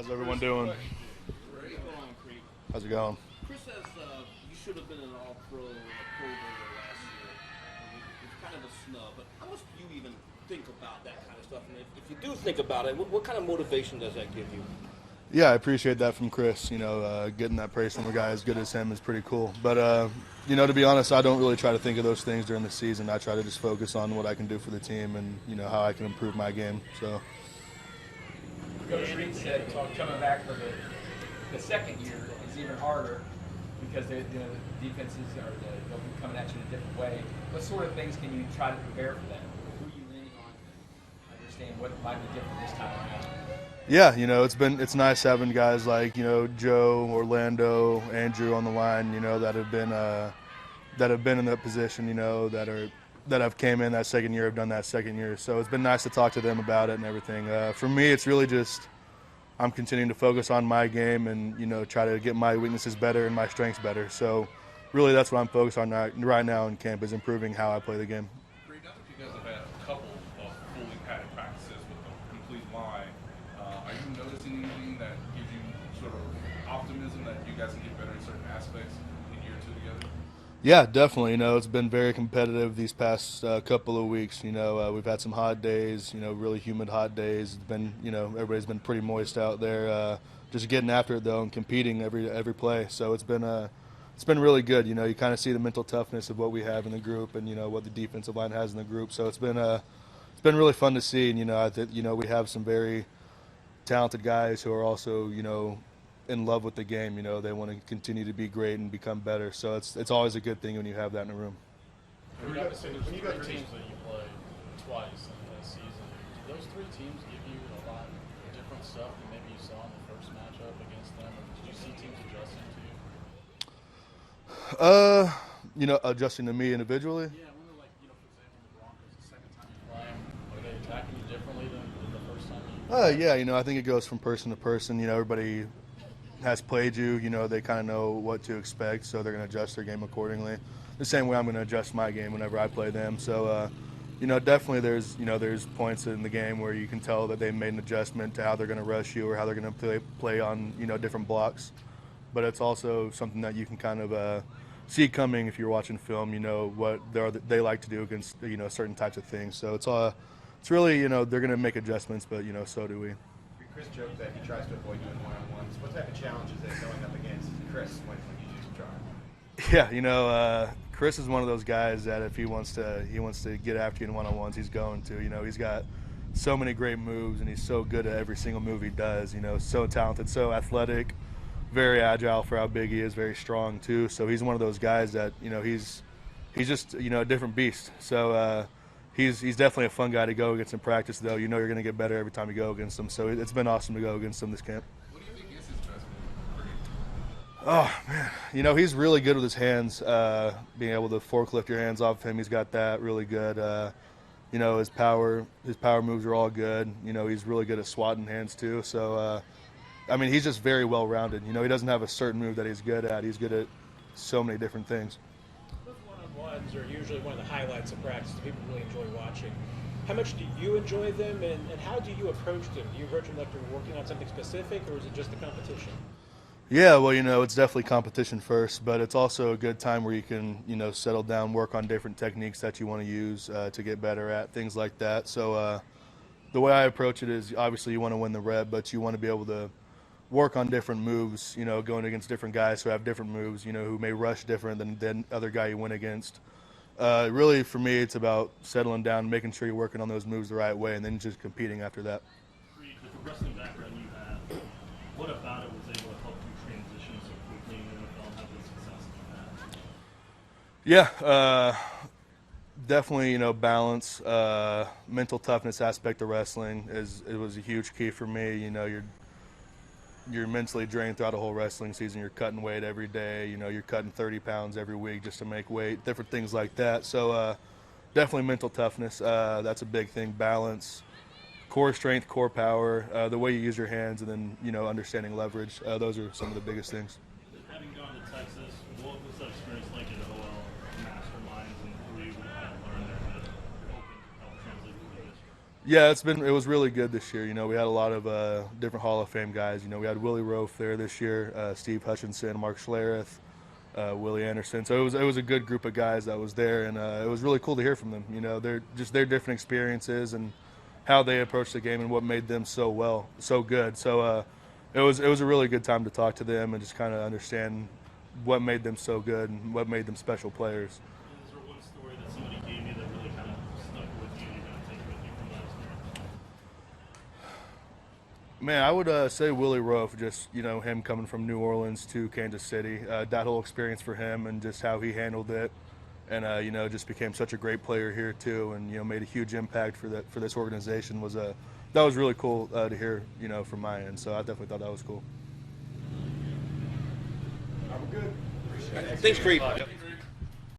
How's everyone doing? How's it going? Chris says you should have been an All-Pro or a Pro Bowler last year. It's kind of a snub, but how much do you even think about that kind of stuff? And if you do think about it, what kind of motivation does that give you? Yeah, I appreciate that from Chris. Getting that praise from a guy as good as him is pretty cool. But, to be honest, I don't really try to think of those things during the season. I try to just focus on what I can do for the team and, how I can improve my game. So. Coach Reed said coming back for the second year is even harder because the defenses they'll be coming at you in a different way. What sort of things can you try to prepare for that? Who are you leaning on to understand what might be different this time around? Yeah, it's nice having guys like Joe, Orlando, Andrew on the line. That have been in that position. That have came in that second year, have done that second year. So it's been nice to talk to them about it and everything. For me, it's really just I'm continuing to focus on my game and try to get my weaknesses better and my strengths better. So really, that's what I'm focused on right now in camp is improving how I play the game. Creed, I think you guys have had a couple of fully padded practices with a complete line. Are you noticing anything that gives you sort of optimism that you guys can get better in certain aspects in year two together? Yeah, definitely. It's been very competitive these past couple of weeks. We've had some hot days, really humid hot days. It's been, everybody's been pretty moist out there. Just getting after it, though, and competing every play. So it's been really good. You kind of see the mental toughness of what we have in the group and, what the defensive line has in the group. So it's been really fun to see. And, I think, we have some very talented guys who are also, in love with the game. They want to continue to be great and become better. So it's always a good thing when you have that in a room. When you got three teams that you play twice in the season, do those three teams give you a lot of different stuff than maybe you saw in the first matchup against them? Or did you see teams adjusting to you? Adjusting to me individually? Yeah, I wonder, for example, the Broncos, the second time you play them, are they attacking you differently than the first time you Yeah, I think it goes from person to person. Everybody has played you, they kind of know what to expect, so they're going to adjust their game accordingly. The same way I'm going to adjust my game whenever I play them. So, definitely there's points in the game where you can tell that they made an adjustment to how they're going to rush you or how they're going to play on, different blocks. But it's also something that you can kind of see coming if you're watching film, what they like to do against, certain types of things. So it's really, they're going to make adjustments, but, so do we. Chris joked that he tries to avoid doing one-on-ones. What type of challenge is that going up against Chris when you do try? Yeah, Chris is one of those guys that if he wants to get after you in one-on-ones, he's going to. He's got so many great moves, and he's so good at every single move he does. So talented, so athletic, very agile for how big he is, very strong too. So he's one of those guys that he's just a different beast. So. He's definitely a fun guy to go against in practice, though. You're going to get better every time you go against him. So it's been awesome to go against him this camp. What do you think is his best move? Oh, man. He's really good with his hands, being able to forklift your hands off him. He's got that really good. His power moves are all good. He's really good at swatting hands, too. So, he's just very well-rounded. He doesn't have a certain move that he's good at. He's good at so many different things. One-on-ones are usually one of the highlights of practice that people really enjoy watching. How much do you enjoy them, and how do you approach them? Do you approach them like you're working on something specific, or is it just a competition? Yeah, well, it's definitely competition first, but it's also a good time where you can, settle down, work on different techniques that you want to use to get better at, things like that. So the way I approach it is obviously you want to win the rep, but you want to be able to work on different moves, going against different guys who have different moves, who may rush different than other guy you win against. Really, for me, it's about settling down, making sure you're working on those moves the right way, and then just competing after that. Creed, with the wrestling background you have, what about it was able to help you transition so quickly in the NFL and have the success that? Yeah, definitely, balance, mental toughness aspect of wrestling was a huge key for me. You're mentally drained throughout a whole wrestling season. You're cutting weight every day. You're cutting 30 pounds every week just to make weight, different things like that. So definitely mental toughness. That's a big thing. Balance, core strength, core power, the way you use your hands, and then, understanding leverage. Those are some of the biggest things. Having gone to Texas, what was that experience like at OL Masterminds, and who were you able to kind of learn there that you're hoping to help translate to this? Yeah, it was really good this year. You know, we had a lot of different Hall of Fame guys. You know, we had Willie Rofe there this year, Steve Hutchinson, Mark Schlereth, Willie Anderson. So it was a good group of guys that was there, and it was really cool to hear from them. You know, their different experiences and how they approached the game and what made them so good. So it was a really good time to talk to them and just kind of understand what made them so good and what made them special players. Is there one story that somebody gave you that really kind of stuck with you and you're going to take with you from last night? Man, I would say Willie Rofe, just, you know, him coming from New Orleans to Kansas City, that whole experience for him and just how he handled it. And, you know, just became such a great player here too, and, you know, made a huge impact for this organization. That was really cool to hear, you know, from my end. So I definitely thought that was cool. I'm good. Appreciate it. Thanks, Creed.